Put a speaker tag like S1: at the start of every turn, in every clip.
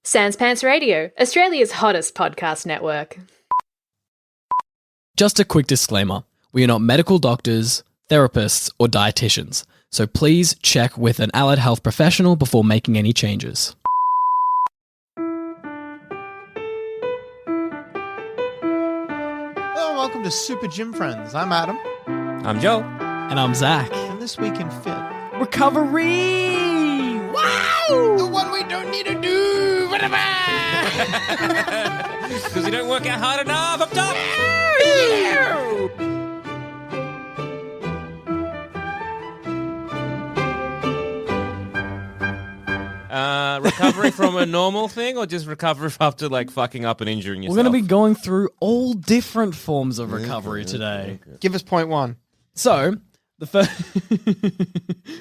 S1: Sans Pants Radio, Australia's hottest podcast network.
S2: Just a quick disclaimer. We are not medical doctors, therapists, or dietitians, so please check with an allied health professional before making any changes.
S3: Hello and welcome to Super Gym Friends. I'm Adam.
S4: I'm Joe.
S2: And I'm Zach.
S3: And this week in Fit.
S2: Recovery! Wow!
S3: The one we don't need to do!
S4: Because you don't work out hard enough up top. Recovery from a normal thing, or just recovery after like fucking up and injuring yourself?
S2: We're going to be going through all different forms of recovery today.
S3: Give us point one.
S2: So, the first...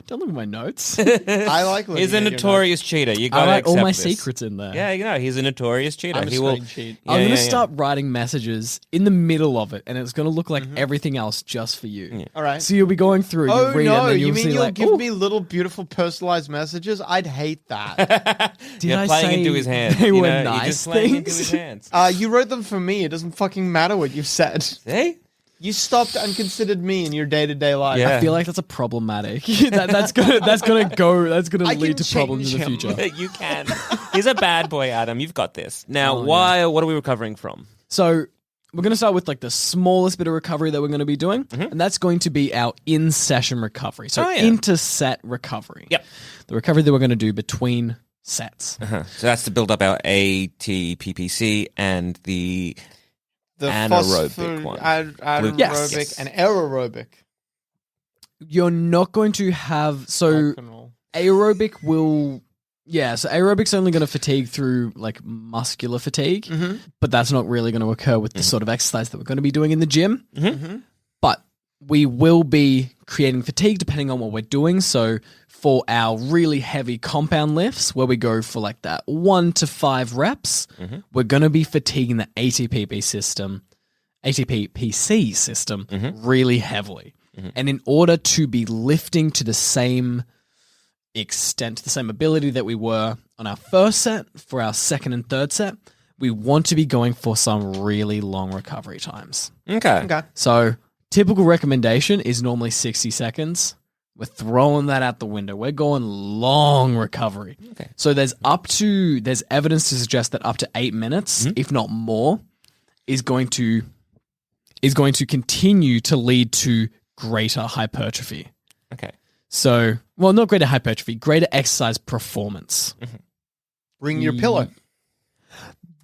S2: Don't look at my notes.
S3: I like looking
S4: He's a
S3: at your
S4: notorious cheater. You
S2: I
S4: got to
S2: like
S4: accept
S2: all my
S4: this.
S2: secrets in there.
S4: Yeah, you know, he's a notorious cheater.
S3: I'm a
S4: He will
S3: screen cheat.
S4: Yeah,
S2: I'm going to
S4: yeah, yeah.
S2: start writing messages in the middle of it, and it's going to look like everything else just for you.
S4: Yeah.
S3: All right.
S2: So you'll be going through,
S3: Oh
S2: you read it,
S3: no,
S2: and then
S3: you
S2: you'll
S3: mean
S2: see
S3: you'll
S2: like,
S3: give
S2: "Ooh,
S3: me little beautiful personalized messages? I'd hate that.
S2: did
S4: You're
S2: I
S4: playing
S2: say
S4: into his hands.
S2: they
S4: you
S2: were
S4: know?
S2: nice
S4: You're just playing into
S2: things?
S4: his hands.
S3: You wrote them for me. It doesn't fucking matter what you said.
S4: See?
S3: You stopped and considered me in your day-to-day life.
S4: Yeah.
S2: I feel like that's a problematic. that's gonna
S3: I
S2: lead to
S3: can
S2: problems in the
S3: change him.
S2: future.
S4: You can. He's a bad boy, Adam. You've got this. Now,
S2: Oh,
S4: what are we recovering from?
S2: So we're gonna start with like the smallest bit of recovery that we're gonna be doing, and that's going to be our in-session recovery. So
S4: Oh, yeah.
S2: inter-set recovery.
S4: Yep.
S2: The recovery that we're gonna do between sets.
S4: So that's to build up our ATPPC and the anaerobic one.
S3: Anaerobic
S2: Yes.
S3: and aerobic.
S2: You're not going to have
S3: Rock and roll.
S2: aerobic will. Yeah, so aerobic's only going to fatigue through like muscular fatigue, but that's not really going to occur with the sort of exercise that we're going to be doing in the gym. But we will be creating fatigue depending on what we're doing. So for our really heavy compound lifts, where we go for like that 1 to 5 reps, we're going to be fatiguing the ATPC system really heavily. And in order to be lifting to the same extent, the same ability that we were on our first set, for our second and third set, we want to be going for some really long recovery times.
S4: Okay.
S3: Okay.
S2: So typical recommendation is normally 60 seconds. We're throwing that out the window. We're going long recovery.
S4: Okay.
S2: So there's evidence to suggest that up to 8 minutes, if not more, is going to continue to lead to greater hypertrophy.
S4: Okay.
S2: So, well, not greater hypertrophy, greater exercise performance.
S3: Bring your pillow.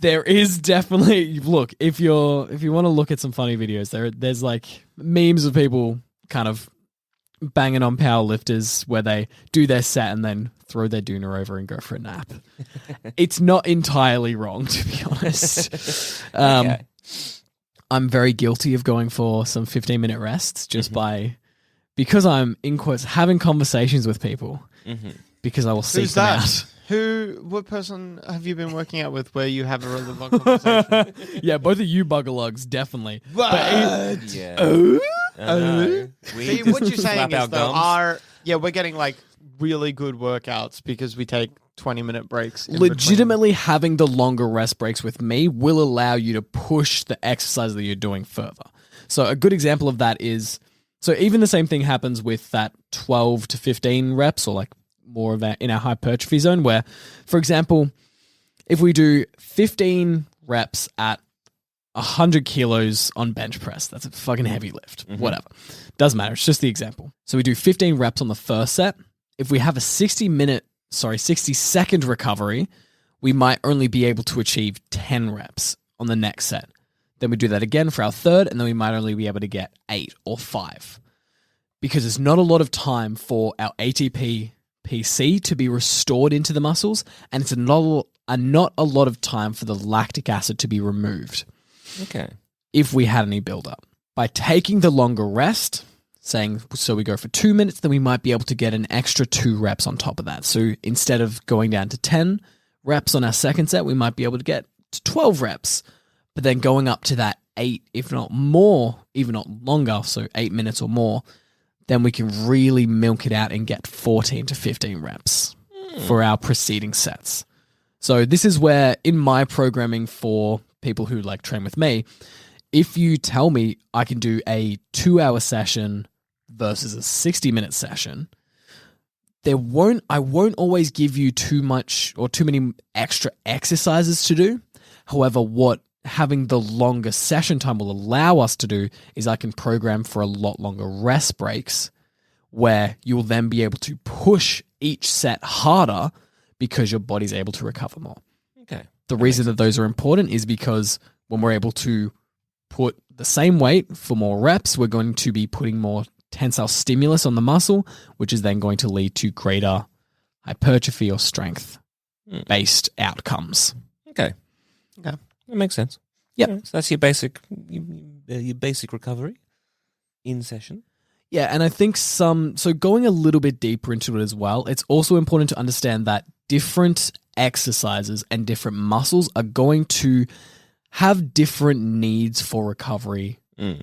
S2: There is definitely, look, if you want to look at some funny videos, there's like memes of people kind of banging on power lifters where they do their set and then throw their doona over and go for a nap. It's not entirely wrong, to be honest.
S4: Okay.
S2: I'm very guilty of going for some 15-minute rests just because I'm, in quotes, having conversations with people because I will seek
S3: Who's
S2: them
S3: that?
S2: out.
S3: What person have you been working out with where you have a really long conversation?
S2: Yeah, both of you buggerlugs, definitely.
S3: What?
S4: Yeah.
S2: Oh?
S4: I know. We
S3: See,
S4: just
S3: what you're saying
S4: slap our
S3: is though,
S4: gums.
S3: we're getting like really good workouts because we take 20-minute breaks. in between.
S2: Legitimately having the longer rest breaks with me will allow you to push the exercise that you're doing further. So a good example of that is, so even the same thing happens with that 12 to 15 reps or like more of that in our hypertrophy zone where, for example, if we do 15 reps at 100 kilos on bench press, that's a fucking heavy lift, whatever. Doesn't matter. It's just the example. So we do 15 reps on the first set. If we have a 60-second recovery, we might only be able to achieve 10 reps on the next set. Then we do that again for our third, and then we might only be able to get 8 or 5. Because there's not a lot of time for our ATPPC to be restored into the muscles, and it's not a lot of time for the lactic acid to be removed.
S4: Okay.
S2: If we had any buildup. By taking the longer rest, saying, so we go for 2 minutes, then we might be able to get an extra 2 reps on top of that. So instead of going down to 10 reps on our second set, we might be able to get to 12 reps. But then going up to that 8, if not more, even not longer, so 8 minutes or more, then we can really milk it out and get 14 to 15 reps for our preceding sets. So this is where in my programming for people who like train with me, if you tell me I can do a 2-hour session versus a 60-minute session, I won't always give you too much or too many extra exercises to do. However, what having the longer session time will allow us to do is I can program for a lot longer rest breaks where you'll then be able to push each set harder because your body's able to recover more.
S4: Okay.
S2: The reason that those are important is because when we're able to put the same weight for more reps, we're going to be putting more tensile stimulus on the muscle, which is then going to lead to greater hypertrophy or strength-based outcomes.
S4: Okay. That makes sense.
S2: Yep.
S4: Yeah, so that's your basic recovery in session.
S2: Yeah, and I think so going a little bit deeper into it as well, it's also important to understand that different exercises and different muscles are going to have different needs for recovery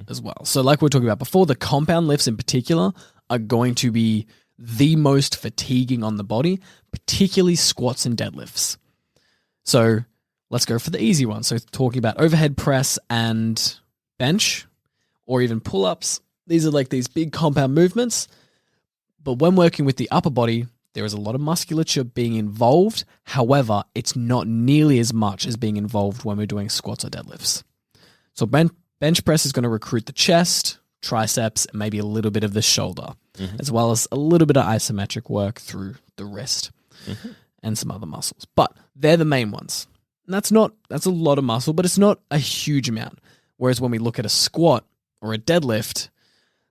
S2: as well. So like we were talking about before, the compound lifts in particular are going to be the most fatiguing on the body, particularly squats and deadlifts. So let's go for the easy one. So talking about overhead press and bench or even pull-ups, these are like these big compound movements. But when working with the upper body, there is a lot of musculature being involved. However, it's not nearly as much as being involved when we're doing squats or deadlifts. So bench press is going to recruit the chest, triceps, and maybe a little bit of the shoulder, as well as a little bit of isometric work through the wrist and some other muscles. But they're the main ones. And that's a lot of muscle, but it's not a huge amount. Whereas when we look at a squat or a deadlift,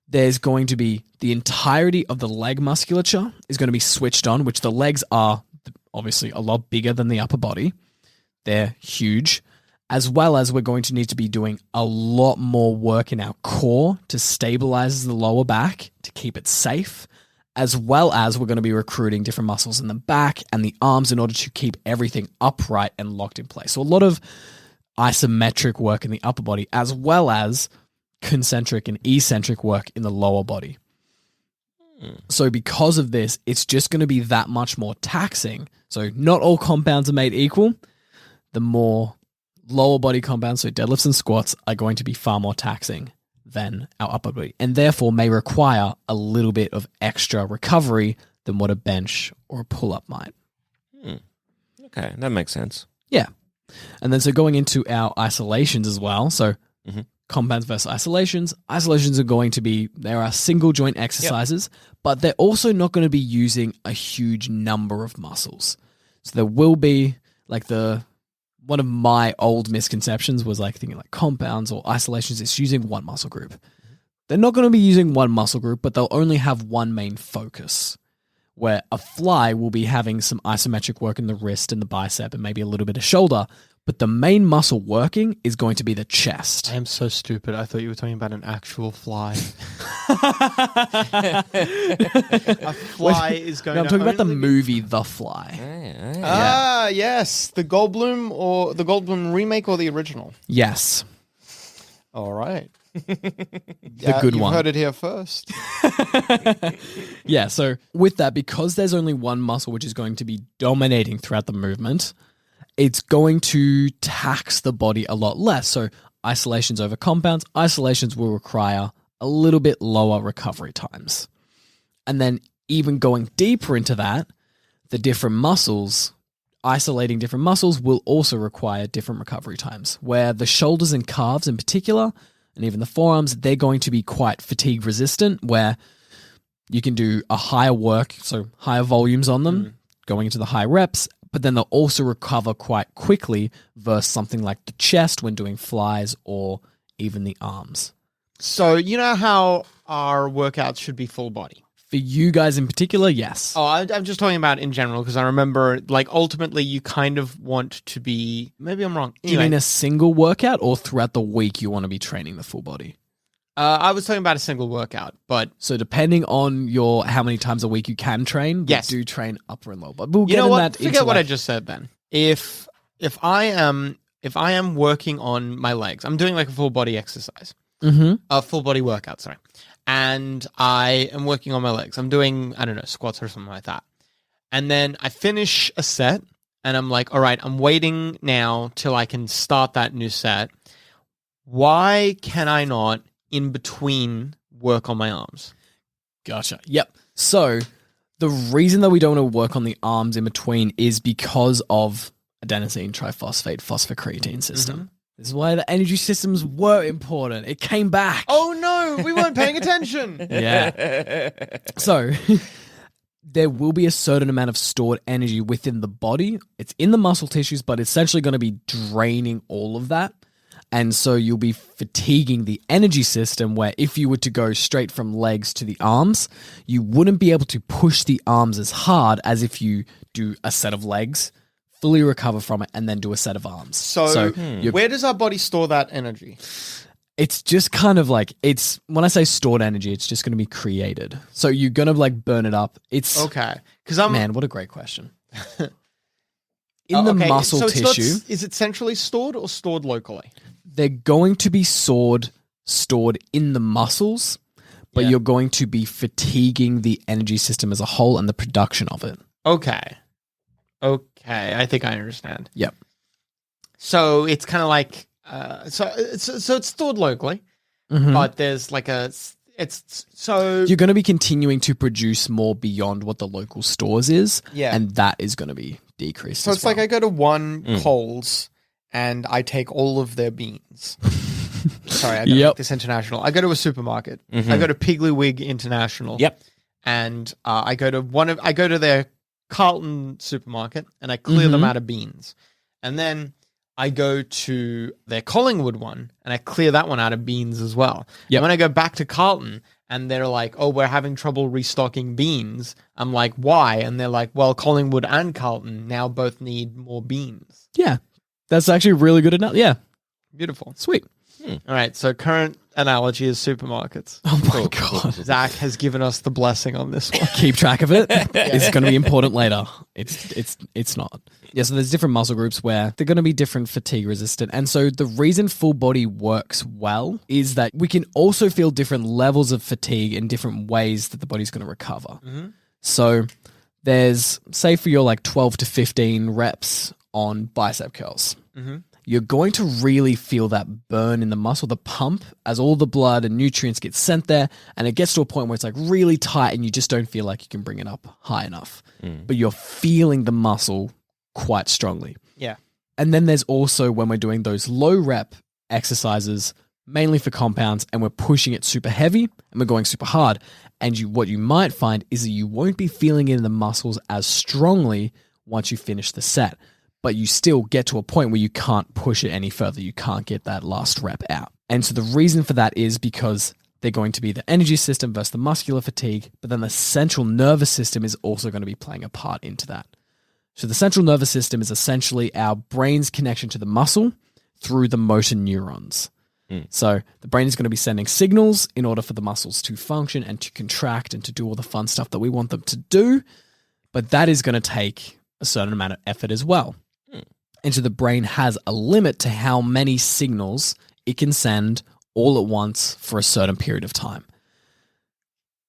S2: there's going to be the entirety of the leg musculature is going to be switched on, which the legs are obviously a lot bigger than the upper body. They're huge, as well as we're going to need to be doing a lot more work in our core to stabilize the lower back to keep it safe, as well as we're going to be recruiting different muscles in the back and the arms in order to keep everything upright and locked in place. So a lot of isometric work in the upper body, as well as concentric and eccentric work in the lower body. So because of this, it's just going to be that much more taxing. So not all compounds are made equal. The more lower body compounds, so deadlifts and squats, are going to be far more taxing than our upper body, and therefore may require a little bit of extra recovery than what a bench or a pull-up might.
S4: Okay, that makes sense.
S2: Yeah. And then so going into our isolations as well. So compounds versus isolations. Isolations are going to be, there are single joint exercises, but they're also not going to be using a huge number of muscles. So there will be like one of my old misconceptions was like thinking like compounds or isolations, it's using one muscle group. They're not going to be using one muscle group, but they'll only have one main focus, where a fly will be having some isometric work in the wrist and the bicep and maybe a little bit of shoulder, but the main muscle working is going to be the chest.
S3: I am so stupid. I thought you were talking about an actual fly. A fly is going
S2: I'm
S3: to
S2: talking about the
S3: only
S2: movie The Fly.
S3: Ah, yes. The Goldblum remake or the original?
S2: Yes.
S3: All right.
S2: The good one.
S3: You heard it here first.
S2: Yeah, so with that, because there's only one muscle which is going to be dominating throughout the movement, it's going to tax the body a lot less. So isolations over compounds, isolations will require a little bit lower recovery times. And then even going deeper into that, the different muscles, isolating different muscles will also require different recovery times, where the shoulders and calves in particular, and even the forearms, they're going to be quite fatigue resistant, where you can do a higher work, so higher volumes on them, going into the high reps, but then they'll also recover quite quickly versus something like the chest when doing flies or even the arms.
S3: So you know how our workouts should be full body?
S2: For you guys in particular, yes.
S3: Oh, I'm just talking about in general, because I remember, like, ultimately you kind of want to be... Maybe I'm wrong.
S2: Do you mean a single workout, or throughout the week you want to be training the full body?
S3: I was talking about a single workout, but...
S2: So depending on how many times a week you can train,
S3: yes,
S2: do train upper and lower. But we'll
S3: you
S2: get
S3: know
S2: in
S3: what?
S2: that.
S3: Forget what I just said then. If I am working on my legs, I'm doing like a full body exercise. A full body workout, sorry. And I am working on my legs. I'm doing, I don't know, squats or something like that. And then I finish a set and I'm like, all right, I'm waiting now till I can start that new set. Why can I not, in between, work on my arms?
S2: Gotcha. Yep. So the reason that we don't want to work on the arms in between is because of adenosine triphosphate phosphocreatine system. This is why the energy systems were important. It came back.
S3: Oh no, we weren't paying attention.
S2: Yeah. So there will be a certain amount of stored energy within the body. It's in the muscle tissues, but it's essentially going to be draining all of that. And so you'll be fatiguing the energy system where if you were to go straight from legs to the arms, you wouldn't be able to push the arms as hard as if you do a set of legs, fully recover from it, and then do a set of arms.
S3: So where does our body store that energy?
S2: It's just kind of like, it's when I say stored energy, it's just going to be created. So you're going to like burn it up. It's
S3: okay.
S2: Man, what a great question. In the muscle tissue,
S3: is it centrally stored or stored locally?
S2: They're going to be stored in the muscles, but you're going to be fatiguing the energy system as a whole and the production of it.
S3: Okay, I think I understand.
S2: Yep.
S3: So it's kind of like so it's stored locally, but there's like you're
S2: going to be continuing to produce more beyond what the local stores is, and that is going to be decreased.
S3: So it's like I go to one Coles and I take all of their beans. Sorry, I gotta make this international. I go to a supermarket. I go to Piggly Wig International.
S4: Yep.
S3: And I go to their Carlton supermarket and I clear them out of beans. And then I go to their Collingwood one and I clear that one out of beans as well.
S2: Yep.
S3: And when I go back to Carlton and they're like, oh, we're having trouble restocking beans, I'm like, why? And they're like, well, Collingwood and Carlton now both need more beans.
S2: Yeah. That's actually really good enough. Yeah.
S3: Beautiful.
S2: Sweet.
S3: All right. So current analogy is supermarkets.
S2: Oh my God.
S3: Zach has given us the blessing on this one.
S2: Keep track of it. It's going to be important later. It's not. Yeah, so there's different muscle groups where they're going to be different fatigue resistant. And so the reason full body works well is that we can also feel different levels of fatigue in different ways that the body's going to recover. So there's, say for your like 12 to 15 reps on bicep curls. You're going to really feel that burn in the muscle, the pump, as all the blood and nutrients get sent there, and it gets to a point where it's like really tight and you just don't feel like you can bring it up high enough. But you're feeling the muscle quite strongly.
S3: Yeah.
S2: And then there's also when we're doing those low rep exercises, mainly for compounds, and we're pushing it super heavy and we're going super hard. And what you might find is that you won't be feeling it in the muscles as strongly once you finish the set. But you still get to a point where you can't push it any further. You can't get that last rep out. And so the reason for that is because they're going to be the energy system versus the muscular fatigue, but then the central nervous system is also going to be playing a part into that. So the central nervous system is essentially our brain's connection to the muscle through the motor neurons. So the brain is going to be sending signals in order for the muscles to function and to contract and to do all the fun stuff that we want them to do. But that is going to take a certain amount of effort as well. And so the brain has a limit to how many signals it can send all at once for a certain period of time.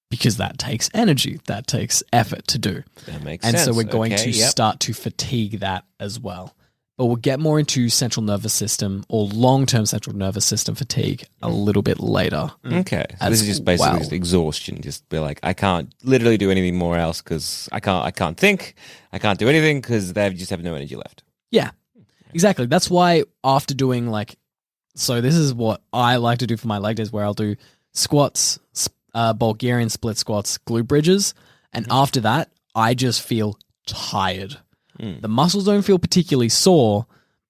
S2: Because that takes energy, that takes effort to do.
S4: That makes
S2: sense.
S4: sense.
S2: And so we're going to start to fatigue that as well. But we'll get more into central nervous system or long-term central nervous system fatigue a little bit later.
S4: Okay. So this is just basically just exhaustion. Just be like, I can't literally do anything more else because I can't think. I can't do anything because they just have no energy left.
S2: Yeah. Exactly. That's why after doing so this is what I like to do for my leg days where I'll do squats, Bulgarian split squats, glute bridges. And after that, I just feel tired. The muscles don't feel particularly sore,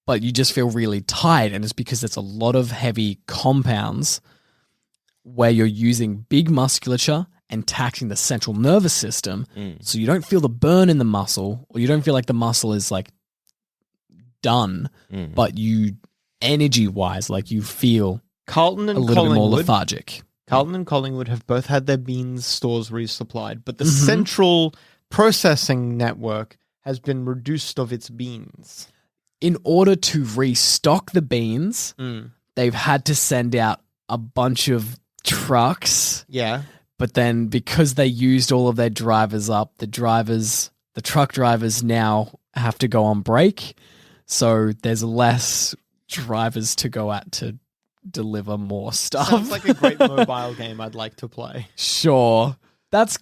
S2: but you just feel really tired. And it's because it's a lot of heavy compounds where you're using big musculature and taxing the central nervous system. So you don't feel the burn in the muscle, or you don't feel like the muscle is done, but you energy-wise, you feel
S3: Carlton and
S2: a little bit more lethargic.
S3: Carlton and Collingwood have both had their beans stores resupplied, but the central processing network has been reduced of its beans.
S2: In order to restock the beans, they've had to send out a bunch of trucks.
S3: Yeah.
S2: But then because they used all of their drivers up, the truck drivers now have to go on break. So there's less drivers to go at to deliver more stuff.
S3: Sounds like a great mobile game I'd like to play.
S2: Sure. That's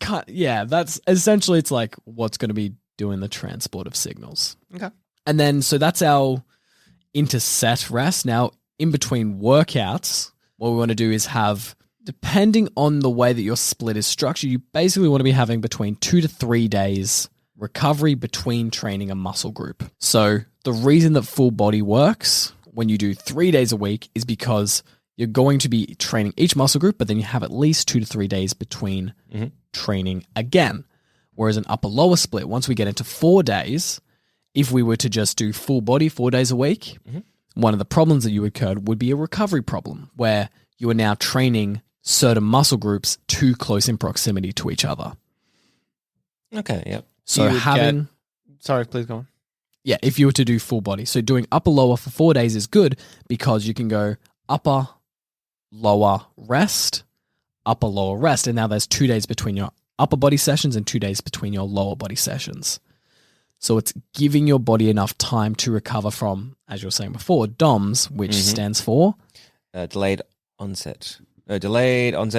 S2: essentially it's like what's going to be doing the transport of signals.
S3: Okay.
S2: And then, so that's our interset rest. Now, in between workouts, what we want to do is have, depending on the way that your split is structured, you basically want to be having between 2 to 3 days recovery between training a muscle group. So the reason that full body works when you do 3 days a week is because you're going to be training each muscle group, but then you have at least 2 to 3 days between training again. Whereas an upper lower split, once we get into 4 days, if we were to just do full body 4 days a week, one of the problems that you incurred would be a recovery problem where you are now training certain muscle groups too close in proximity to each other.
S4: Okay, yep.
S2: So
S3: Sorry, please go on.
S2: Yeah, if you were to do full body. So doing upper lower for 4 days is good because you can go upper lower rest, upper lower rest, and now there's 2 days between your upper body sessions and 2 days between your lower body sessions. So it's giving your body enough time to recover from, as you were saying before, DOMS, which stands for
S4: delayed onset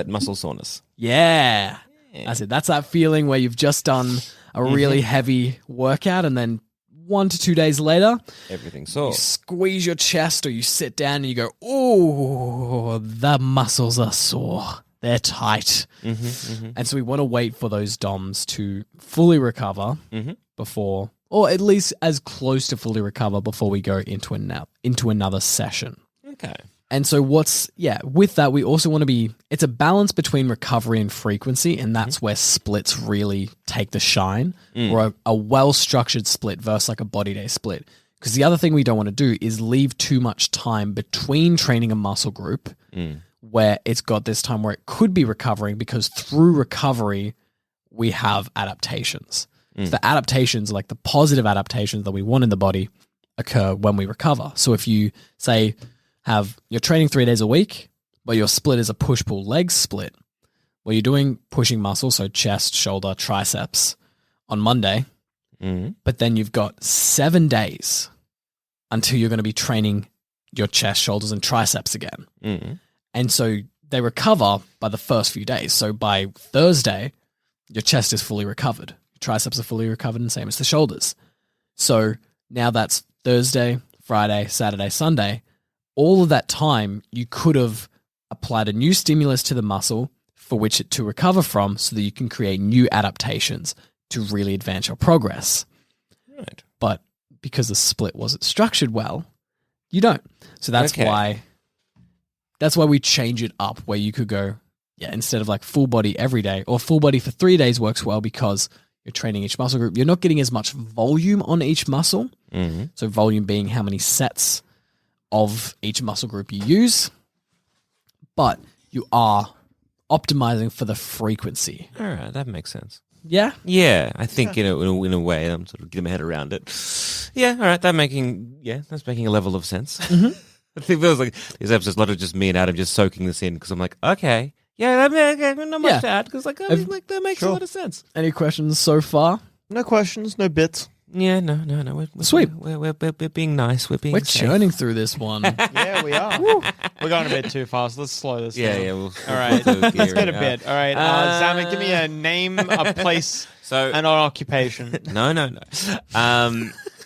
S4: muscle soreness.
S2: Yeah. That's it. That's that feeling where you've just done a really heavy workout and then 1 to 2 days later,
S4: everything's sore.
S2: You squeeze your chest or you sit down and you go, oh, the muscles are sore. They're tight. And so we want to wait for those DOMs to fully recover before, or at least as close to fully recover before we go into another session.
S4: Okay.
S2: And so with that, we also want to be, it's a balance between recovery and frequency, and that's where splits really take the shine, or a well-structured split versus like a body day split. Because the other thing we don't want to do is leave too much time between training a muscle group where it's got this time where it could be recovering, because through recovery, we have adaptations. So the adaptations, like the positive adaptations that we want in the body, occur when we recover. So if you say, you're training 3 days a week, but your split is a push-pull leg split, where you're doing pushing muscles, so chest, shoulder, triceps on Monday, but then you've got 7 days until you're going to be training your chest, shoulders, and triceps again. And so they recover by the first few days. So by Thursday, your chest is fully recovered. Your triceps are fully recovered, and same as the shoulders. So now that's Thursday, Friday, Saturday, Sunday. All of that time, you could have applied a new stimulus to the muscle for which it to recover from, so that you can create new adaptations to really advance your progress.
S4: Right.
S2: But because the split wasn't structured well, you don't. So that's why we change it up, where you could go, instead of like full body every day, or full body for 3 days works well because you're training each muscle group. You're not getting as much volume on each muscle. So volume being how many sets of each muscle group you use, but you are optimizing for the frequency.
S4: All right, that makes sense.
S2: Yeah?
S4: Yeah, I think in a way, I'm sort of getting my head around it. Yeah, all right, that's making a level of sense. I think it feels like this episode's a lot of just me and Adam just soaking this in, because I'm like, okay, not much to add, because that makes a lot of sense.
S2: Any questions so far?
S3: No questions, no bits.
S4: Yeah, no. We're
S2: Sweet.
S4: We're being nice. We're
S2: We're
S4: safe.
S2: churning through this one.
S3: Yeah, we are. We're going a bit too fast. Let's slow this down.
S4: Yeah.
S3: All right, let's get a bit. All right, Zamet, give me a name, a place, and an occupation.
S4: No.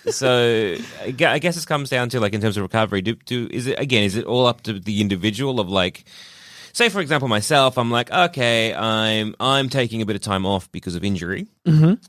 S4: So I guess it comes down to, like, in terms of recovery, is it all up to the individual of, like, say, for example, myself, I'm like, okay, I'm taking a bit of time off because of injury,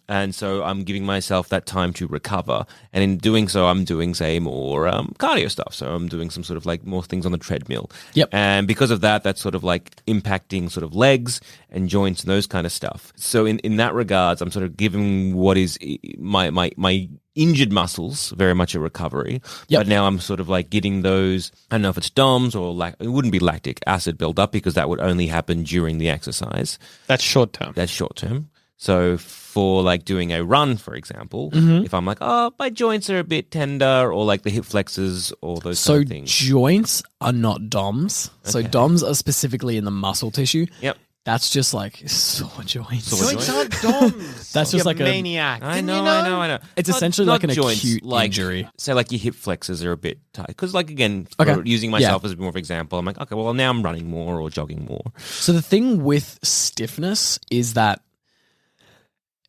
S4: and so I'm giving myself that time to recover. And in doing so, I'm doing, say, more cardio stuff. So I'm doing some sort of like more things on the treadmill.
S2: Yep.
S4: And because of that, that's sort of like impacting sort of legs and joints and those kind of stuff. So in that regards, I'm sort of giving what is my injured muscles very much a recovery.
S2: Yep.
S4: But now I'm sort of like getting those, I don't know if it's DOMS or it wouldn't be lactic acid buildup, because that would only happen during the exercise.
S3: That's short term.
S4: So for like doing a run, for example, if I'm like, oh, my joints are a bit tender, or like the hip flexors or those kind of things.
S2: So joints are not DOMs. So DOMs are specifically in the muscle tissue.
S4: Yep.
S2: That's just like sore joints.
S3: Joints aren't DOMs.
S2: That's just
S3: You
S2: like a-
S3: maniac.
S4: I
S3: Didn't
S4: know,
S3: you know.
S4: I know.
S2: It's essentially like an
S4: joints,
S2: acute
S4: like,
S2: injury.
S4: Say like your hip flexors are a bit tight. Because like again,
S2: Okay.
S4: for using myself as more of an example, I'm like, okay, well now I'm running more or jogging more.
S2: So the thing with stiffness is that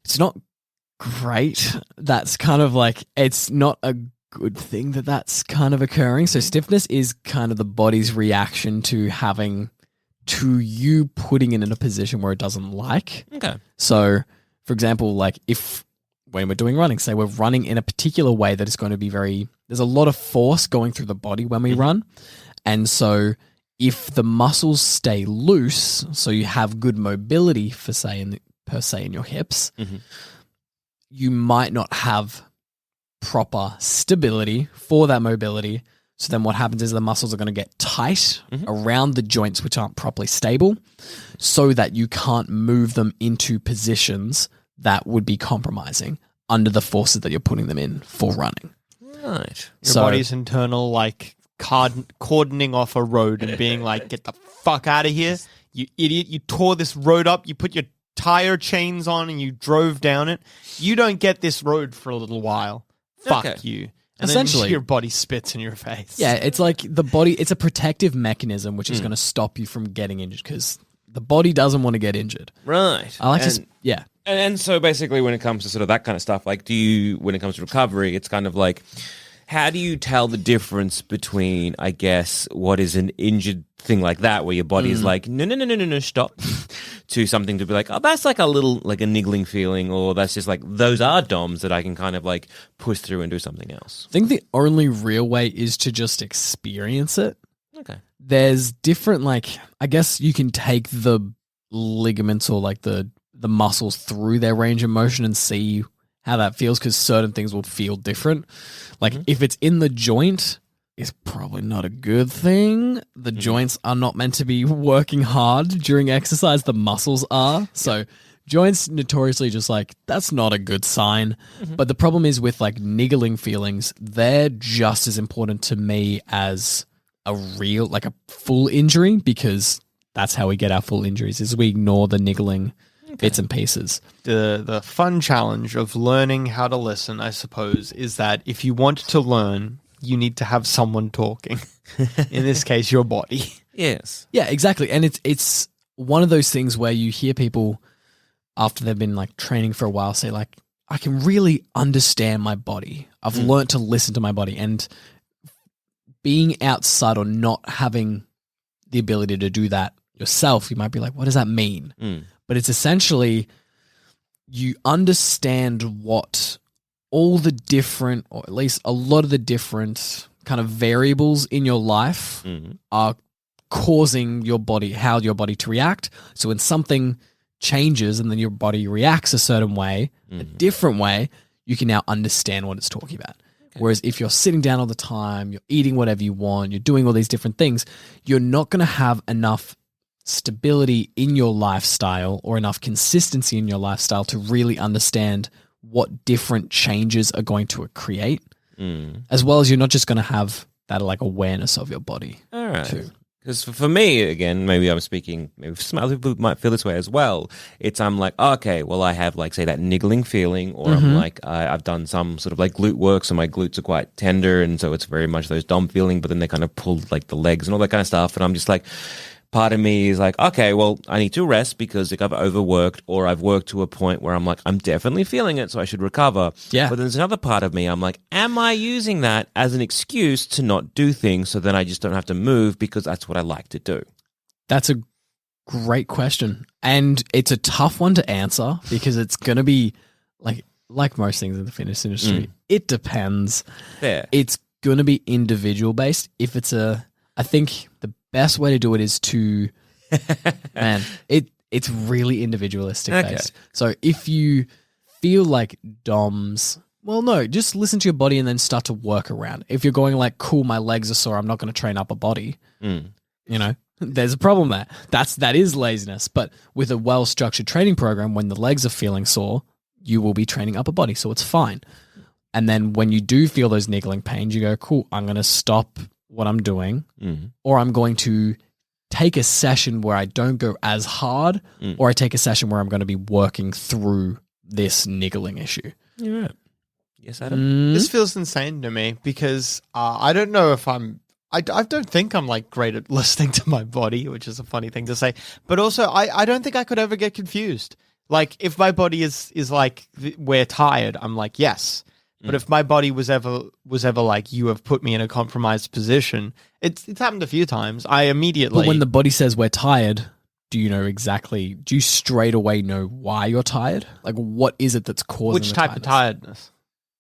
S2: it's not great. That's kind of like, it's not a good thing that that's kind of occurring. So stiffness is kind of the body's reaction to you putting it in a position where it doesn't like.
S4: Okay.
S2: So, for example, like when we're doing running, say we're running in a particular way that is going to be there's a lot of force going through the body when we run. And so if the muscles stay loose, so you have good mobility per se in your hips, you might not have proper stability for that mobility. So then what happens is the muscles are going to get tight around the joints which aren't properly stable so that you can't move them into positions that would be compromising under the forces that you're putting them in for running.
S4: Right.
S3: Your body's internal, like, cordoning off a road and being like, get the fuck out of here, you idiot. You tore this road up. You put your tire chains on and you drove down it. You don't get this road for a little while. Fuck you. And
S2: Essentially,
S3: then your body spits in your face.
S2: Yeah, it's like the body, it's a protective mechanism which is going to stop you from getting injured because the body doesn't want to get injured.
S4: Right.
S2: I like to, yeah.
S4: And so basically when it comes to sort of that kind of stuff, like when it comes to recovery, it's kind of like, how do you tell the difference between, I guess, what is an injured thing like that, where your body is like, no, stop, to something to be like, oh, that's like a little, like a niggling feeling, or that's just like, those are DOMs that I can kind of like push through and do something else.
S2: I think the only real way is to just experience it.
S4: Okay.
S2: There's different, like, I guess you can take the ligaments or like the muscles through their range of motion and see how that feels, because certain things will feel different. Like if it's in the joint, it's probably not a good thing. The joints are not meant to be working hard during exercise. The muscles are. So joints notoriously just like, that's not a good sign. But the problem is with like niggling feelings, they're just as important to me as a real, like a full injury, because that's how we get our full injuries, is we ignore the niggling bits and pieces.
S3: The fun challenge of learning how to listen, I suppose, is that if you want to learn, you need to have someone talking. In this case, your body.
S4: Yes.
S2: Yeah, exactly. And it's one of those things where you hear people after they've been like training for a while say like, I can really understand my body. I've learned to listen to my body. And being outside or not having the ability to do that yourself, you might be like, what does that mean? But it's essentially you understand what all the different, or at least a lot of the different kind of variables in your life are causing your body, how your body to react. So when something changes and then your body reacts a certain way, a different way, you can now understand what it's talking about. Whereas if you're sitting down all the time, you're eating whatever you want, you're doing all these different things, you're not going to have enough stability in your lifestyle or enough consistency in your lifestyle to really understand what different changes are going to create, as well as you're not just going to have that like awareness of your body.
S4: All right.
S2: Too.
S4: Because for me, again, maybe I'm speaking, maybe some other people might feel this way as well. I'm like, okay, well, I have like, say, that niggling feeling, or I'm like, I've done some sort of like glute work, so my glutes are quite tender, and so it's very much those DOM feeling, but then they kind of pull like the legs and all that kind of stuff, and I'm just like, part of me is like, okay, well, I need to rest because like I've overworked, or I've worked to a point where I'm like, I'm definitely feeling it, so I should recover.
S2: Yeah.
S4: But then there's another part of me, I'm like, am I using that as an excuse to not do things so then I just don't have to move because that's what I like to do?
S2: That's a great question. And it's a tough one to answer because it's going to be like most things in the fitness industry. It depends.
S4: There.
S2: It's going to be individual based. If it's I think the best way to do it is to, man, it's really individualistic based. So if you feel like DOMs, well, no, just listen to your body and then start to work around. If you're going like, cool, my legs are sore, I'm not going to train upper body, you know, there's a problem there. That is laziness. But with a well-structured training program, when the legs are feeling sore, you will be training upper body. So it's fine. And then when you do feel those niggling pains, you go, cool, I'm going to stop what I'm doing, or I'm going to take a session where I don't go as hard, or I take a session where I'm going to be working through this niggling issue.
S4: You're right. Yes, Adam.
S3: This feels insane to me because I don't know if I don't think I'm like great at listening to my body, which is a funny thing to say. But also, I don't think I could ever get confused. Like, if my body is like, we're tired, I'm like, yes. But if my body was ever like, you have put me in a compromised position, it's happened a few times. I immediately.
S2: But when the body says we're tired, do you straight away know why you're tired? Like, what is it that's causing
S3: which
S2: the
S3: type
S2: tiredness?
S3: of tiredness?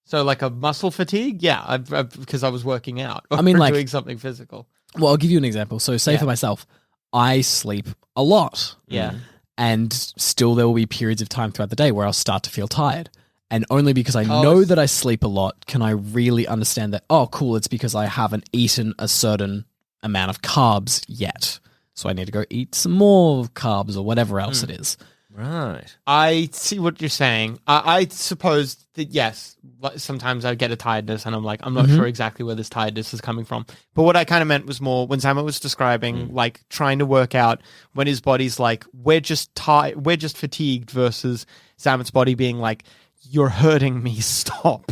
S3: So, like a muscle fatigue? Yeah, because I was working out. Or
S2: I mean, like,
S3: doing something physical.
S2: Well, I'll give you an example. So, say for myself, I sleep a lot.
S3: Yeah.
S2: And still there will be periods of time throughout the day where I'll start to feel tired. And only because I know that I sleep a lot can I really understand that, oh, cool, it's because I haven't eaten a certain amount of carbs yet. So I need to go eat some more carbs or whatever else it is.
S4: Right.
S3: I see what you're saying. I suppose that, yes, sometimes I get a tiredness and I'm like, I'm not sure exactly where this tiredness is coming from. But what I kind of meant was more when Samuel was describing, like, trying to work out when his body's like, we're just tired, we're just fatigued, versus Samuel's body being like, you're hurting me, stop.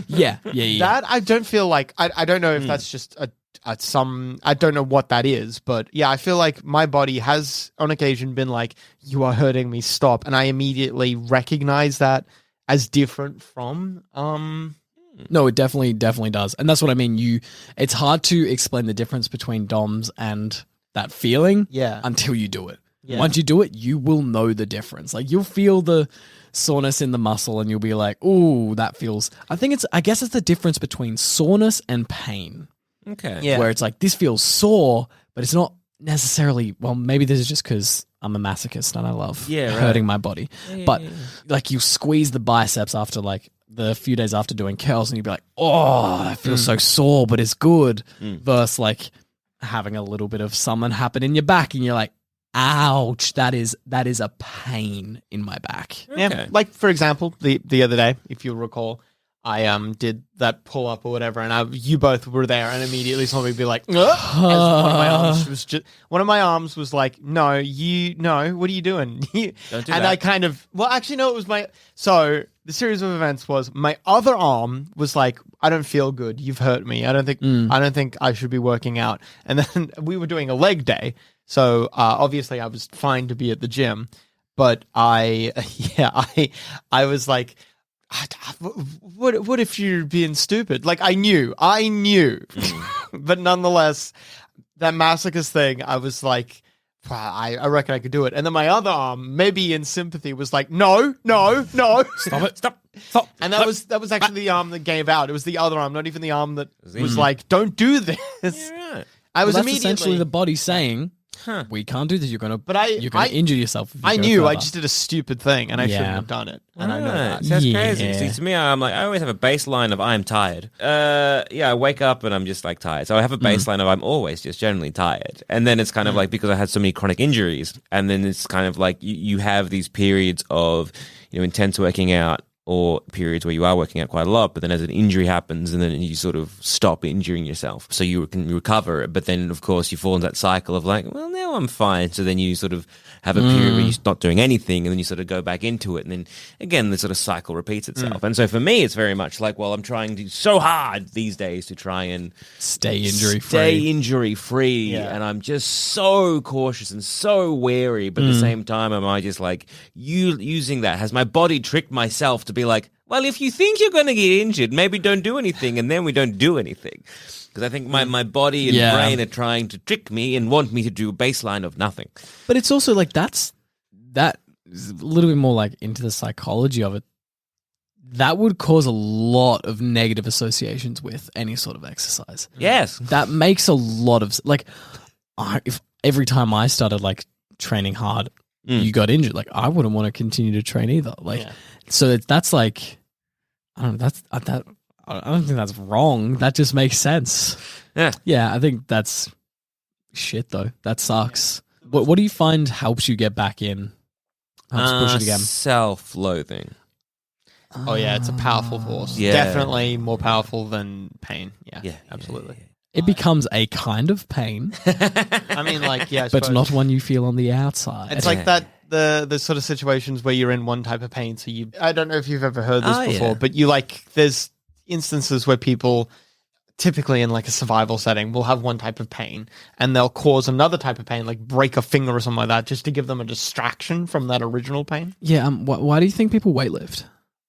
S2: Yeah.
S3: That I don't feel like, I don't know if that's just I don't know what that is, but yeah, I feel like my body has on occasion been like, you are hurting me, stop. And I immediately recognize that as different from,
S2: No, it definitely does. And that's what I mean. It's hard to explain the difference between DOMs and that feeling until you do it. Yeah. Once you do it, you will know the difference. Like, you'll feel the soreness in the muscle and you'll be like, ooh, that feels... I guess it's the difference between soreness and pain.
S4: Okay.
S3: Yeah.
S2: Where it's like, this feels sore, but it's not necessarily... Well, maybe this is just because I'm a masochist and I love hurting my body. But like, you squeeze the biceps after like the few days after doing curls and you'd be like, oh, I feel so sore, but it's good. Versus like having a little bit of something happen in your back and you're like, ouch, that is a pain in my back.
S3: Yeah,
S4: Okay.
S3: like for example, the other day, if you'll recall, I did that pull up or whatever, and you both were there, and immediately somebody be like, "Ugh," as one of my arms was like, no, what are you doing?
S4: Don't do
S3: and
S4: that.
S3: I kind of, well, actually, no, it was so the series of events was my other arm was like, I don't feel good. You've hurt me. I don't think I should be working out. And then we were doing a leg day. So obviously I was fine to be at the gym, but I was like, what if you're being stupid? Like, I knew, but nonetheless, that masochist thing, I was like, I reckon I could do it. And then my other arm, maybe in sympathy, was like, no.
S2: Stop it. Stop.
S3: And that was actually the arm that gave out. It was the other arm, not even the arm that was like, don't do this.
S4: Yeah, right.
S3: I was
S2: That's
S3: immediately
S2: essentially the body saying, we can't do this. You're gonna injure yourself. If you
S3: I
S2: go
S3: knew I
S2: further."
S3: just did a stupid thing and I shouldn't have done it. And I know that.
S4: So that's
S2: Yeah.
S4: crazy. See, to me, I'm like, I always have a baseline of I'm tired. I wake up and I'm just like tired. So I have a baseline of I'm always just generally tired. And then it's kind of like, because I had so many chronic injuries, and then it's kind of like you have these periods of, intense working out, or periods where you are working out quite a lot, but then as an injury happens and then you sort of stop injuring yourself so you can recover it. But then, of course, you fall into that cycle of like, well, now I'm fine. So then you sort of have a period where you're not doing anything, and then you sort of go back into it. And then, again, the sort of cycle repeats itself. And so for me, it's very much like, well, I'm trying to so hard these days to try and
S2: Stay injury free.
S3: Yeah.
S4: And I'm just so cautious and so wary. But at the same time, am I just like using that? Has my body tricked myself to be like, well, if you think you're going to get injured, maybe don't do anything, and then we don't do anything. Because I think my body and brain are trying to trick me and want me to do a baseline of nothing.
S2: But it's also like that is a little bit more like into the psychology of it. That would cause a lot of negative associations with any sort of exercise.
S4: Yes.
S2: That makes a lot of like, if every time I started like training hard, you got injured, like I wouldn't want to continue to train either. Like, so that's like, I don't know, I don't think that's wrong. That just makes sense. Yeah, I think that's shit though. That sucks. What do you find helps you get back in? Helps push it again.
S4: Self-loathing.
S3: Oh yeah, it's a powerful force.
S4: Yeah.
S3: Definitely more powerful than pain. Yeah,
S4: Yeah,
S3: absolutely.
S4: yeah.
S2: It becomes a kind of pain,
S3: I mean, like, yeah, I
S2: but
S3: suppose.
S2: not one you feel on the outside.
S3: It's like that the sort of situations where you're in one type of pain. So I don't know if you've ever heard this before, but there's instances where people, typically in like a survival setting, will have one type of pain and they'll cause another type of pain, like break a finger or something like that, just to give them a distraction from that original pain.
S2: Yeah, why do you think people weightlift?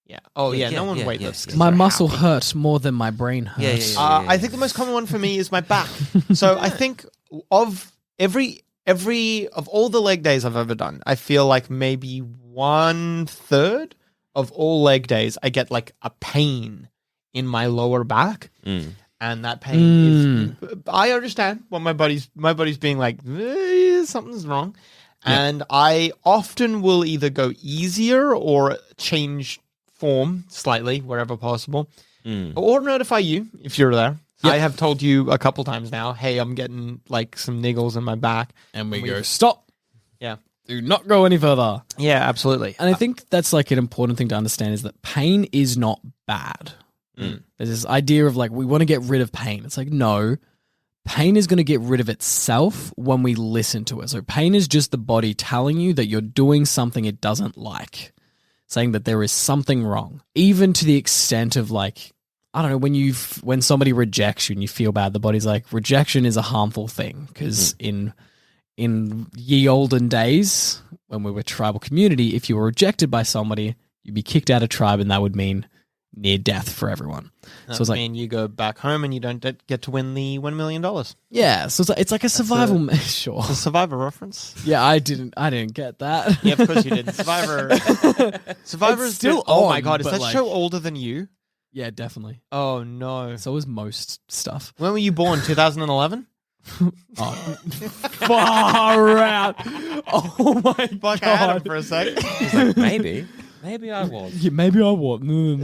S3: Yeah. Oh, yeah. No one
S4: yeah,
S3: weightlifts. 'cause
S2: My
S3: they're
S2: muscle
S3: happy.
S2: hurts more than my brain hurts.
S3: I think the most common one for me is my back. So I think of every of all the leg days I've ever done, I feel like maybe 1/3 of all leg days I get like a pain in my lower back. And that pain is, I understand what my body's being like, something's wrong. And I often will either go easier or change form slightly wherever possible, or notify you if you're there. I have told you a couple times now, hey, I'm getting like some niggles in my back.
S2: And we go, stop.
S3: Yeah.
S2: Do not go any further.
S3: Yeah, absolutely.
S2: And I think that's like an important thing to understand is that pain is not bad. There's this idea of like, we want to get rid of pain. It's like, no, pain is going to get rid of itself when we listen to it. So pain is just the body telling you that you're doing something it doesn't like, saying that there is something wrong, even to the extent of like, I don't know, when somebody rejects you and you feel bad, the body's like, rejection is a harmful thing. Because in ye olden days, when we were a tribal community, if you were rejected by somebody, you'd be kicked out of tribe, and that would mean near death for everyone.
S3: That
S2: So it's like,
S3: mean you go back home and you don't get to win the $1 million.
S2: yeah, so it's like a survival sure.
S3: It's a Survivor reference.
S2: Yeah, I didn't get that.
S3: Yeah, of course you did. Survivor is
S2: still
S3: Oh my
S2: on,
S3: god, is
S2: but
S3: that
S2: like-
S3: show older than you?
S2: Yeah, definitely.
S3: Oh no.
S2: So is most stuff.
S3: When were you born? 2011?
S2: Oh, far out. Oh my
S3: Fuck, I had him
S2: god.
S3: for a sec.
S4: He's like, maybe I was.
S2: Yeah, maybe I was. No.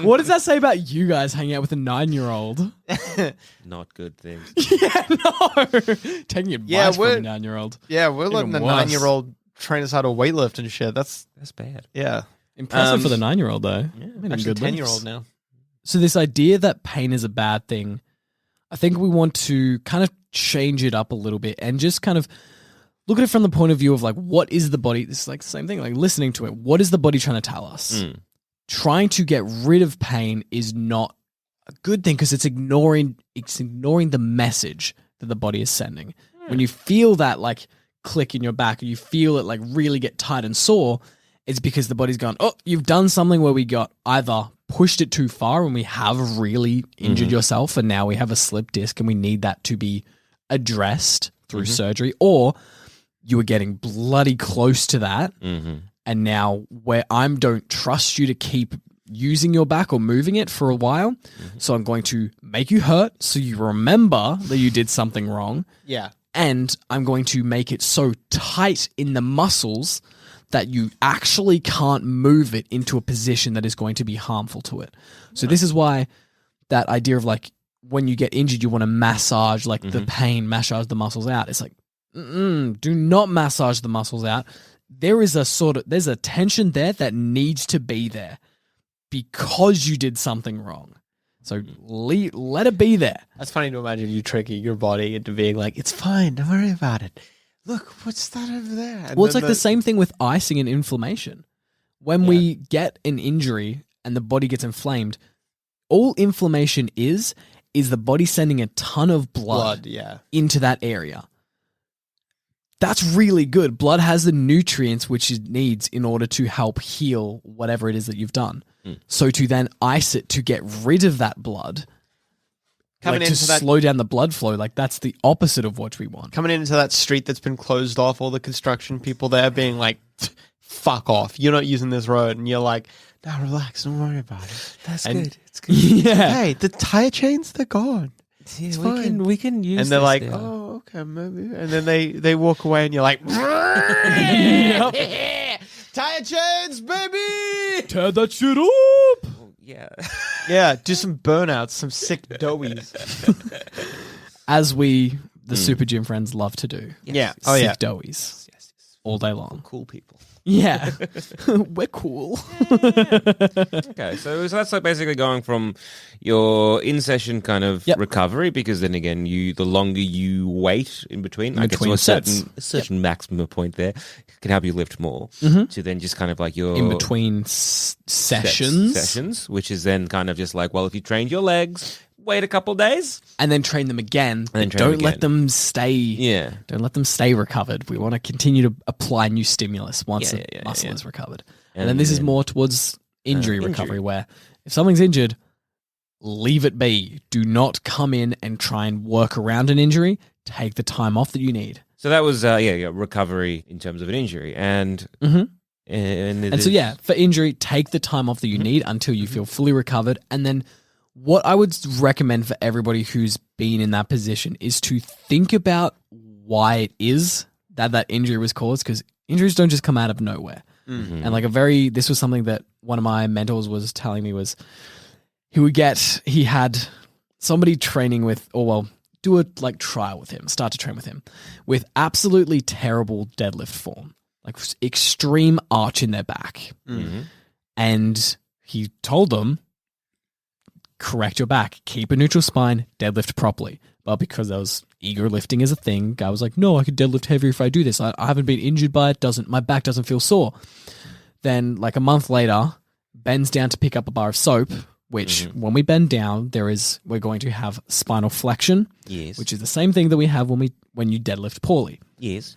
S2: What does that say about you guys hanging out with a 9-year-old?
S4: Not good things.
S2: Yeah, no. Taking advice
S3: Yeah,
S2: from a 9-year-old.
S3: Yeah, we're letting
S2: Even
S3: the
S2: worse.
S3: 9-year-old train us how to weightlift and shit. That's
S4: bad.
S3: yeah.
S2: Impressive for the 9-year-old though.
S3: Yeah,
S2: I mean,
S3: actually,
S2: good
S3: 10-year-old
S2: lifts.
S3: now.
S2: So this idea that pain is a bad thing, I think we want to kind of change it up a little bit and just kind of look at it from the point of view of like, what is the body? This is like the same thing, like listening to it. What is the body trying to tell us? Trying to get rid of pain is not a good thing because it's ignoring the message that the body is sending. When you feel that like click in your back, or you feel it like really get tight and sore, it's because the body's gone, oh, you've done something where we got either pushed it too far and we have really injured yourself and now we have a slip disc and we need that to be addressed through surgery, or you were getting bloody close to that and now where I don't trust you to keep using your back or moving it for a while, so I'm going to make you hurt so you remember that you did something wrong.
S3: Yeah.
S2: And I'm going to make it so tight in the muscles that you actually can't move it into a position that is going to be harmful to it. So this is why that idea of like when you get injured, you want to massage like the pain, massage the muscles out. It's like, do not massage the muscles out. There's a tension there that needs to be there because you did something wrong. So let it be there.
S3: That's funny to imagine you tricking your body into being like, it's fine, don't worry about it. Look, what's that over there? And
S2: Well, it's
S3: then
S2: like the same thing with icing and inflammation. When we get an injury and the body gets inflamed, all inflammation is the body sending a ton of blood into that area. That's really good. Blood has the nutrients which it needs in order to help heal whatever it is that you've done. So to then ice it to get rid of that blood,
S3: coming
S2: like to
S3: into that
S2: slow down the blood flow, like that's the opposite of what we want.
S3: coming into that street that's been closed off, all the construction people there being like, fuck off, you're not using this road, and you're like, no, relax, don't worry about it.
S4: That's
S3: And-
S4: good. It's good.
S2: Yeah.
S3: Hey, the tire chains, they're gone.
S4: Yeah,
S3: It's
S4: we
S3: fine.
S4: can use.
S3: And they're
S4: this
S3: like,
S4: now.
S3: oh, okay, maybe. And then they walk away and you're like, tire chains, baby!
S2: Tear that shit up!
S4: Yeah.
S3: Yeah, do some burnouts, some sick doughies.
S2: As we, the Super Gym friends, love to do.
S3: Yeah.
S2: Sick doughies. all day long.
S3: Cool people.
S2: Yeah. We're cool.
S4: Okay, so that's like basically going from your in-session kind of
S2: Yep.
S4: recovery, because then again, the longer you wait in between, I guess to
S2: between
S4: a
S2: sets.
S4: certain maximum point there can help you lift more. To then just kind of like your
S2: In between sessions.
S4: which is then kind of just like, well, if you trained your legs, wait a couple days.
S2: And then train them again.
S4: then
S2: But
S4: train them
S2: don't let
S4: again.
S2: them stay.
S4: Yeah.
S2: Don't let them stay recovered. We want to continue to apply new stimulus once
S4: Yeah,
S2: the
S4: yeah,
S2: muscle
S4: yeah.
S2: is recovered.
S4: And
S2: And then this is
S4: then-
S2: more towards injury
S4: injury.
S2: recovery, where if something's injured, leave it be. Do not come in and try and work around an injury. Take the time off that you need.
S4: So that was recovery in terms of an injury, and
S2: Mhm.
S4: and
S2: So yeah, for injury, take the time off that you need until you feel fully recovered. And then what I would recommend for everybody who's been in that position is to think about why it is that that injury was caused, because injuries don't just come out of nowhere. And like this was something that one of my mentors was telling me was he had somebody training with, do a like trial with him, start to train with him with absolutely terrible deadlift form, like extreme arch in their back. And he told them, correct your back, keep a neutral spine, deadlift properly. But because there was ego lifting as a thing, guy was like, no, I could deadlift heavier if I do this. I haven't been injured by it. My back doesn't feel sore. Then like a month later, bends down to pick up a bar of soap, which when we bend down, we're going to have spinal flexion,
S4: yes,
S2: which is the same thing that we have when you deadlift poorly.
S4: yes,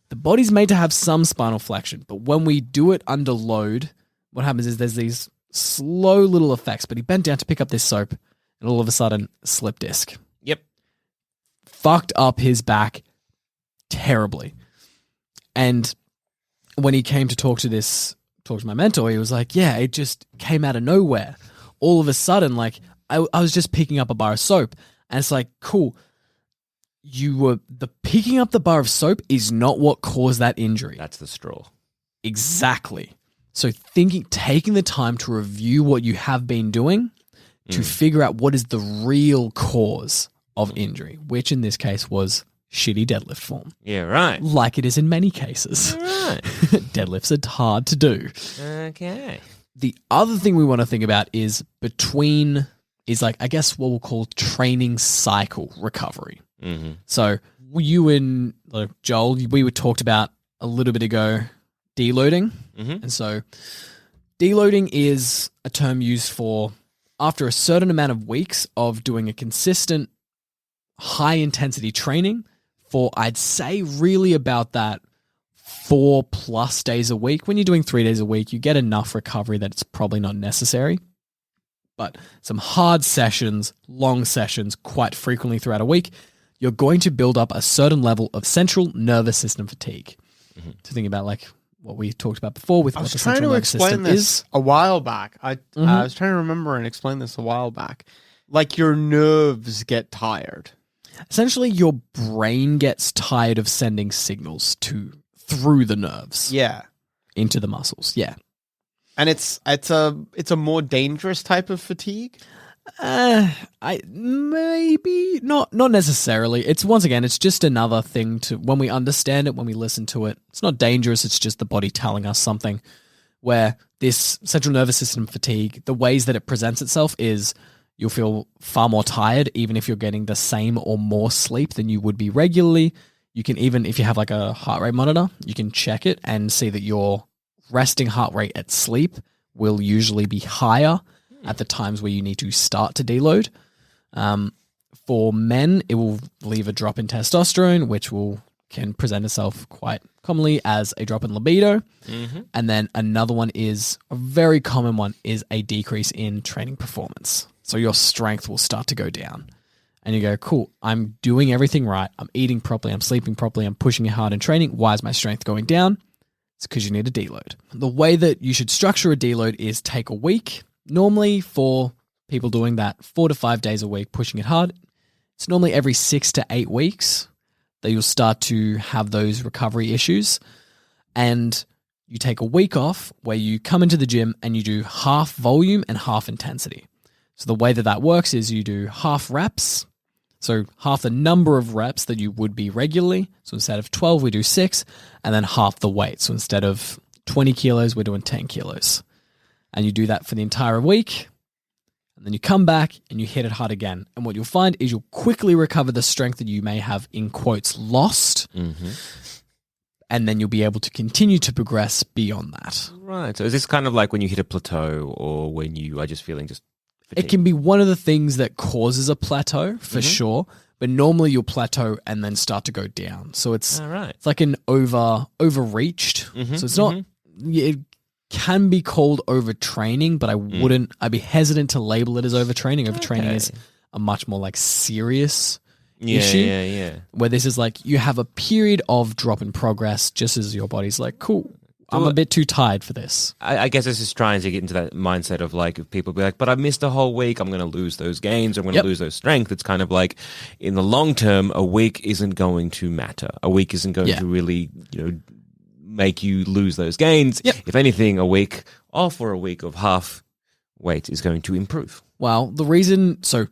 S2: The body's made to have some spinal flexion, but when we do it under load, what happens is there's these slow little effects. But he bent down to pick up this soap, and all of a sudden, slip disc.
S4: yep.
S2: Fucked up his back terribly. And when he came to talk to my mentor, he was like, yeah, it just came out of nowhere. All of a sudden, like I was just picking up a bar of soap, and it's like, cool. The picking up the bar of soap is not what caused that injury.
S4: That's the straw.
S2: Exactly. So taking the time to review what you have been doing to figure out what is the real cause of injury, which in this case was shitty deadlift form,
S4: Yeah, right.
S2: like it is in many cases.
S4: Right.
S2: Deadlifts are hard to do.
S4: Okay.
S2: The other thing we want to think about is like, I guess what we'll call training cycle recovery. So you and Joel, we talked about a little bit ago deloading. And so deloading is a term used for after a certain amount of weeks of doing a consistent high intensity training for, I'd say, really about that 4+ days a week. When you're doing 3 days a week, you get enough recovery that it's probably not necessary. But some hard sessions, long sessions, quite frequently throughout a week, you're going to build up a certain level of central nervous system fatigue. To think about like what we talked about before with
S3: I
S2: what
S3: was
S2: the
S3: trying
S2: central
S3: to
S2: nervous
S3: explain
S2: system
S3: this
S2: is.
S3: a while back. I was trying to remember and explain this a while back. Like your nerves get tired.
S2: Essentially, your brain gets tired of sending signals through the nerves
S3: Yeah.
S2: into the muscles. Yeah.
S3: And it's a more dangerous type of fatigue.
S2: I maybe not necessarily. It's once again, it's just another thing to when we understand it, when we listen to it. It's not dangerous. It's just the body telling us something. Where this central nervous system fatigue, the ways that it presents itself is you'll feel far more tired, even if you're getting the same or more sleep than you would be regularly. You can even, if you have like a heart rate monitor, you can check it and see that your resting heart rate at sleep will usually be higher at the times where you need to start to deload. For men, it will leave a drop in testosterone, which can present itself quite commonly as a drop in libido. And then another one is, a very common one, is a decrease in training performance. So your strength will start to go down. And you go, cool, I'm doing everything right. I'm eating properly. I'm sleeping properly. I'm pushing hard in training. Why is my strength going down? It's because you need a deload. The way that you should structure a deload is take a week. Normally for people doing that 4 to 5 days a week, pushing it hard, it's normally every 6 to 8 weeks that you'll start to have those recovery issues. And you take a week off where you come into the gym and you do half volume and half intensity. So the way that works is you do half reps So half the number of reps that you would be regularly. So instead of 12, we do 6, and then half the weight. So instead of 20 kilos, we're doing 10 kilos. And you do that for the entire week. And then you come back and you hit it hard again. And what you'll find is you'll quickly recover the strength that you may have, in quotes, lost.
S4: Mm-hmm.
S2: And then you'll be able to continue to progress beyond that.
S4: Right. So is this kind of like when you hit a plateau or when you are just feeling just fatigued?
S2: It can be one of the things that causes a plateau for sure. But normally you'll plateau and then start to go down. So it's it's like an overreached. So it's not, it can be called overtraining, but I'd be hesitant to label it as overtraining. Overtraining is a much more like serious issue.
S4: Yeah.
S2: Where this is like you have a period of drop in progress just as your body's like, cool, I'm a bit too tired for this.
S4: I guess this is trying to get into that mindset of like, if people be like, but I missed a whole week, I'm going to lose those gains, I'm going to lose those strength. It's kind of like, in the long term, a week isn't going to matter. A week isn't going to really, make you lose those gains. If anything, a week off or a week of half weight is going to improve.
S2: Well, the reason, so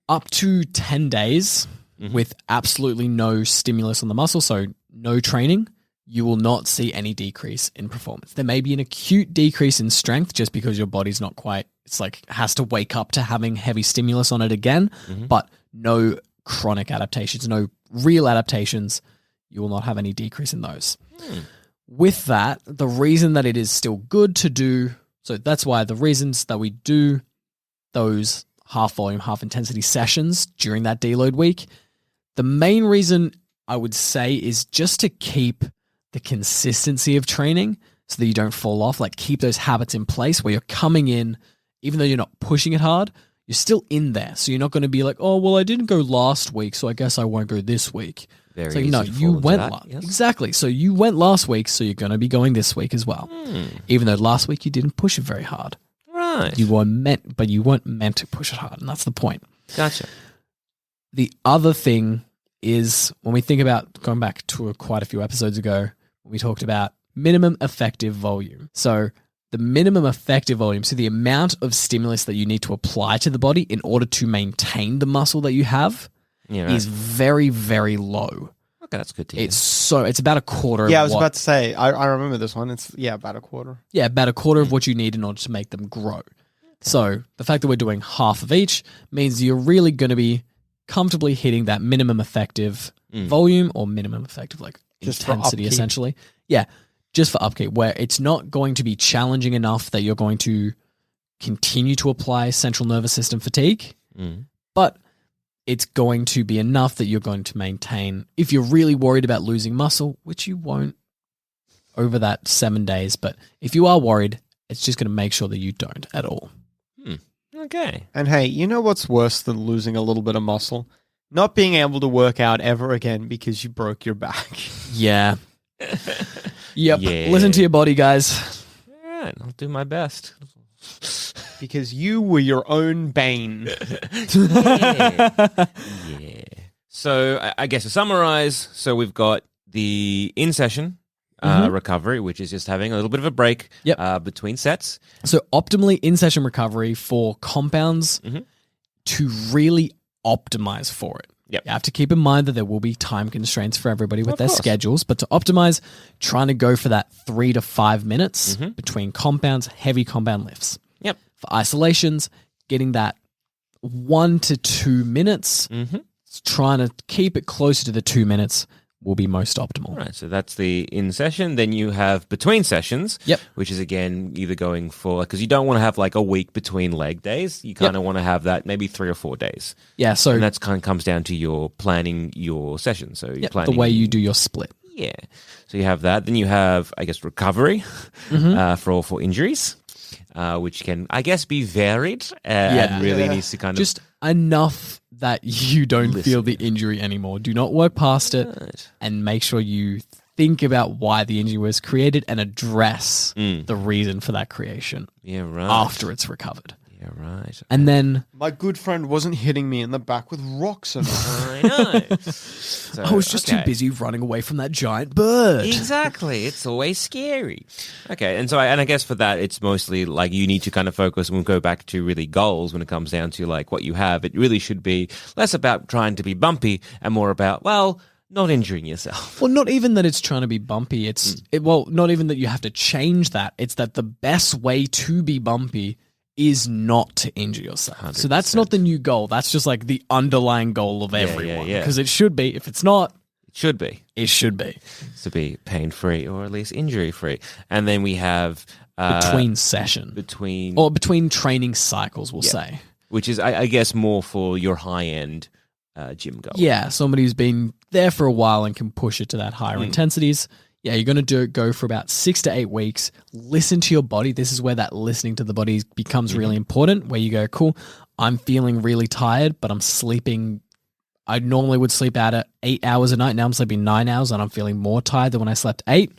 S2: up to 10 days with absolutely no stimulus on the muscle, so no training, you will not see any decrease in performance. There may be an acute decrease in strength just because your body's not quite, it's like has to wake up to having heavy stimulus on it again, but no chronic adaptations, no real adaptations. You will not have any decrease in those. With that, the reason that it is still good to do, so that's why the reasons that we do those half volume, half intensity sessions during that deload week, the main reason I would say is just to keep the consistency of training so that you don't fall off, like keep those habits in place where you're coming in, even though you're not pushing it hard, you're still in there. So you're not going to be like, oh, well, I didn't go last week, so I guess I won't go this week.
S4: Very
S2: so,
S4: easy to
S2: you
S4: fall
S2: went
S4: into that, yes.
S2: Exactly. So you went last week, so you're going to be going this week as well. Even though last week you didn't push it very hard.
S4: Right.
S2: You weren't meant to push it hard, and that's the point.
S4: Gotcha.
S2: The other thing is when we think about going back to quite a few episodes ago, we talked about minimum effective volume. So the minimum effective volume, so the amount of stimulus that you need to apply to the body in order to maintain the muscle that you have is very, very low.
S4: Okay, that's good to hear.
S2: It's about a quarter of
S3: I was about to say, I remember this one. It's, about a quarter.
S2: Yeah, about a quarter of what you need in order to make them grow. So the fact that we're doing half of each means you're really going to be comfortably hitting that minimum effective volume or minimum effective like
S3: just
S2: intensity essentially. Yeah, just for upkeep, where it's not going to be challenging enough that you're going to continue to apply central nervous system fatigue, but it's going to be enough that you're going to maintain, if you're really worried about losing muscle, which you won't over that 7 days, but if you are worried, it's just going to make sure that you don't at all.
S4: Okay.
S3: And hey, you know what's worse than losing a little bit of muscle? Not being able to work out ever again because you broke your back.
S2: Yeah. Yep.
S4: Yeah.
S2: Listen to your body, guys.
S4: All right, I'll do my best.
S3: Because you were your own bane.
S4: Yeah. So I guess to summarize, so we've got the in-session recovery, which is just having a little bit of a break between sets.
S2: So optimally in-session recovery for compounds to really optimize for it.
S4: Yep.
S2: You have to keep in mind that there will be time constraints for everybody with their schedules, but to optimize, trying to go for that 3 to 5 minutes between compounds, heavy compound lifts.
S4: Yep.
S2: For isolations, getting that 1 to 2 minutes, trying to keep it closer to the 2 minutes will be most optimal.
S4: Right, so that's the in session. Then you have between sessions, which is again either going for, because you don't want to have like a week between leg days. You kind of want to have that maybe 3 or 4 days.
S2: Yeah, so
S4: and that's kind of comes down to your planning your session. So you're planning
S2: the way you do your split.
S4: Yeah, so you have that. Then you have, I guess, recovery for injuries, which can, I guess, be varied and really needs to kind of
S2: just enough that you don't feel the injury anymore. Do not work past it and make sure you think about why the injury was created and address the reason for that creation after it's recovered.
S4: Yeah, right.
S2: And then
S3: My good friend wasn't hitting me in the back with rocks enough.
S4: I know. So,
S2: I was just too
S4: okay.
S2: busy running away from that giant bird.
S4: Exactly. It's always scary. Okay. And so, I guess for that, it's mostly like you need to kind of focus and we'll go back to really goals when it comes down to like what you have. It really should be less about trying to be bumpy and more about, well, not injuring yourself.
S2: Well, not even that it's trying to be bumpy. Not even that you have to change that. It's that the best way to be bumpy is not to injure yourself.
S4: 100%.
S2: So that's not the new goal. That's just like the underlying goal of everyone.
S4: yeah.
S2: Because it should be. If it's not,
S4: It should be.
S2: it should be.
S4: To be pain-free or at least injury-free. And then we have...
S2: Between session. Between training cycles, we'll say.
S4: Which is, I guess, more for your high-end gym goal.
S2: Yeah, somebody who's been there for a while and can push it to that higher intensities. Yeah, you're going to go for about 6 to 8 weeks. Listen to your body. This is where that listening to the body becomes really important, where you go, cool, I'm feeling really tired, but I'm sleeping. I normally would sleep out at 8 hours a night. Now I'm sleeping 9 hours and I'm feeling more tired than when I slept 8.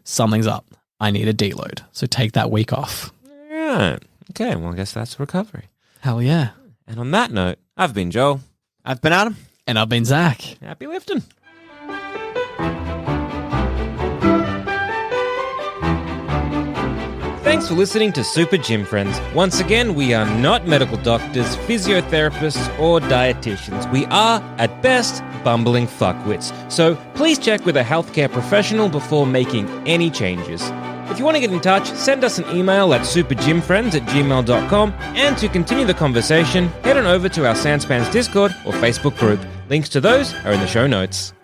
S2: Something's up. I need a deload. So take that week off.
S4: All right. Okay, well, I guess that's recovery.
S2: Hell yeah.
S4: And on that note, I've been Joel.
S3: I've been Adam.
S2: And I've been Zach.
S4: Happy lifting. Thanks for listening to Super Gym Friends. Once again, we are not medical doctors, physiotherapists, or dietitians. We are, at best, bumbling fuckwits. So please check with a healthcare professional before making any changes. If you want to get in touch, send us an email at supergymfriends@gmail.com, and to continue the conversation, head on over to our Sanspans Discord or Facebook group. Links to those are in the show notes.